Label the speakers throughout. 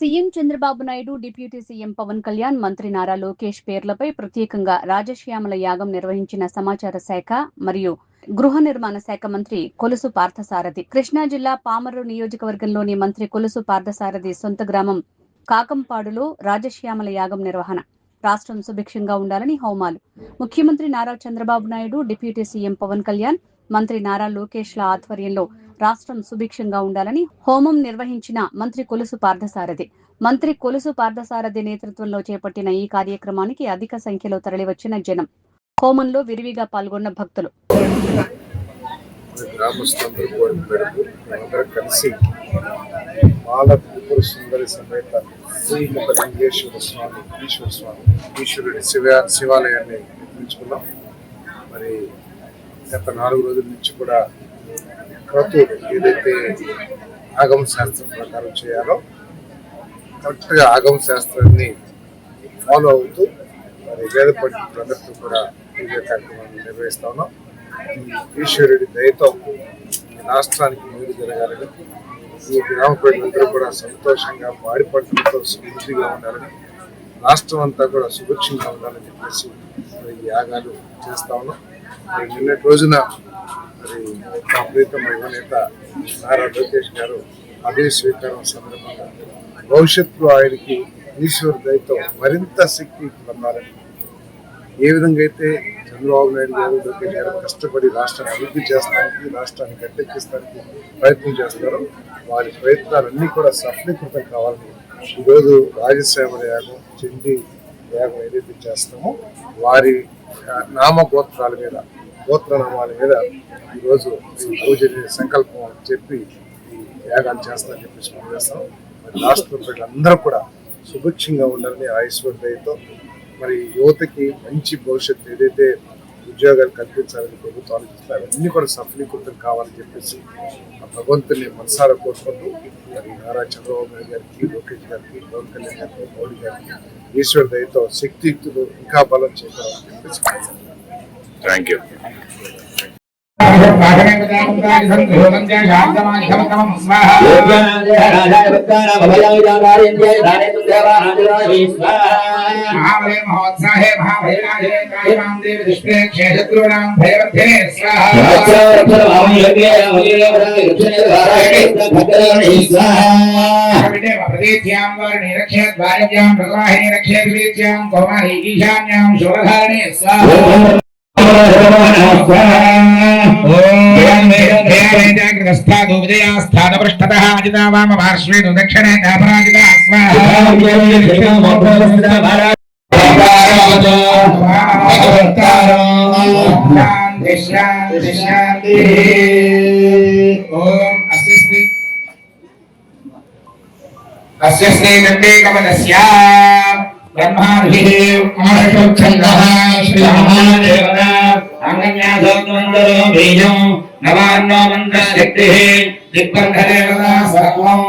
Speaker 1: CM Chandrababu Naidu, deputy CM Pawan Kalyan, మంత్రి నారా లోకేష్ పేర్లపై ప్రత్యేకంగా రాజశ్యామల యాగం నిర్వహించిన సమాచార శాఖ మరియు గృహ నిర్మాణ శాఖ మంత్రి కొలుసు పార్థసారథి. కృష్ణా జిల్లా పామర్రు నియోజకవర్గంలోని మంత్రి కొలుసు పార్థసారథి సొంత గ్రామం కాకంపాడులో రాజశ్యామల యాగం నిర్వహణ. రాష్ట్రం సుభిక్షంగా ఉండాలని హోమాలు. ముఖ్యమంత్రి నారా చంద్రబాబు నాయుడు, డిప్యూటీ సీఎం పవన్ కళ్యాణ్, మంత్రి నారా లోకేష్ల ఆధ్వర్యంలో రాష్ట్రం సుభిక్షంగా ఉండాలని హోమం నిర్వహించిన మంత్రి కొలుసు పార్థసారథి. మంత్రి కొలుసు పార్థసారథి నేతృత్వంలో చేపట్టిన ఈ కార్యక్రమానికి అధిక సంఖ్యలో తరలివచ్చిన జనం, హోమంలో విరివిగా పాల్గొన్న భక్తులు.
Speaker 2: శివాలయాన్ని నిర్మించుకున్నాం. మరి గత 4 రోజుల నుంచి కూడా క్రతువులు ఏదైతే ఆగమ శాస్త్రం ప్రకారం చేయాలో కరెక్ట్గా ఆగమ శాస్త్రాన్ని ఫాలో అవుతూ మరి వేద పండితులందరితో కూడా పూజా కార్యక్రమాన్ని నిర్వహిస్తా ఉన్నాం. ఈశ్వరుడి దయతో రాష్ట్రానికి మేలు జరగాలని, ఈ గ్రామ ప్రజలందరూ కూడా సంతోషంగా పాడి పంటలతో సమృద్ధిగా ఉండాలని, రాష్ట్రం అంతా కూడా సుభిక్షంగా ఉండాలని చెప్పేసి ఈ యాగాలు చేస్తా ఉన్నాం. మరి నిన్నటి రోజున మరి మా ప్రీతమ యువనేత నారా లోకేష్ గారు అదే స్వీకారం సందర్భంగా భవిష్యత్తులో ఆయనకి ఈశ్వర దయతో మరింత శక్తి పొందాలని, ఏ విధంగా అయితే చంద్రబాబు నాయుడు గారు, లోకేష్ గారు కష్టపడి రాష్ట్రాన్ని అభివృద్ధి చేస్తానికి, రాష్ట్రాన్ని గట్టెక్కిస్తానికి ప్రయత్నం చేస్తారో వారి ప్రయత్నాలన్నీ కూడా సఫలీకృతం కావాలని ఈరోజు రాజశ్యామల యాగం, చండీ యాగం ఏదైతే చేస్తామో వారి నామగోత్రాల మీద, గోత్రనామాల మీద ఈరోజు పూజ సంకల్పం చెప్పి ఈ యాగాలు చేస్తామని చెప్పేసి మనం చేస్తాం. మరి రాష్ట్ర ప్రజలందరూ కూడా సుభిక్షంగా ఉండాలని ఈశ్వర దయతో మరి యువతకి మంచి భవిష్యత్తు ఏదైతే ఉద్యోగాలు కల్పించాలని ప్రభుత్వం ఆలోచిస్తారు అవన్నీ కూడా సఫలీకృతం కావాలని చెప్పేసి ఆ భగవంతుని మనసారా కోరుకుంటూ మరి నారా చంద్రబాబు నాయుడు గారికి, లోకేష్ గారికి, పవన్ కళ్యాణ్ గారికి, మోడీ గారికి ఈశ్వర దయతో శక్తియుక్తులు ఇంకా బలం చేయాలని చెప్పేసి
Speaker 3: థ్యాంక్ యూ.
Speaker 4: స్థానపృష్ఠతః అజితా వామ పార్శ్వే దక్షిణే పరాజితా అస్య శ్రీ నందే కమలస్య బ్రహ్మార్హిః ఆశోక్షంగః శ్రీ మహాదేవః అంగన్యాసోన్మందరో బీజం నవాన్నో మంత్రశక్తిః దిగ్బంధదేవతా సర్వం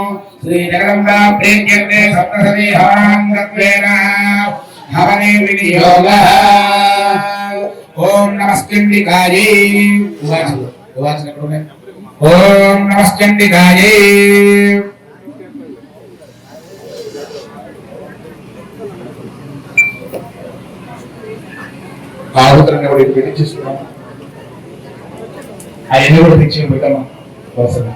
Speaker 4: శ్రీ జగదంబా ప్రీత్యర్థే సప్తసతి హవనాంగత్వేన హవనే వినియోగః. ఓం నమస్కండికాయై ఓం నమస్కండికాయై ఆహుతులను కూడా పెళ్లి చేసుకున్నాం. అవన్నీ కూడా తెచ్చి పెట్టాము వరుసగా.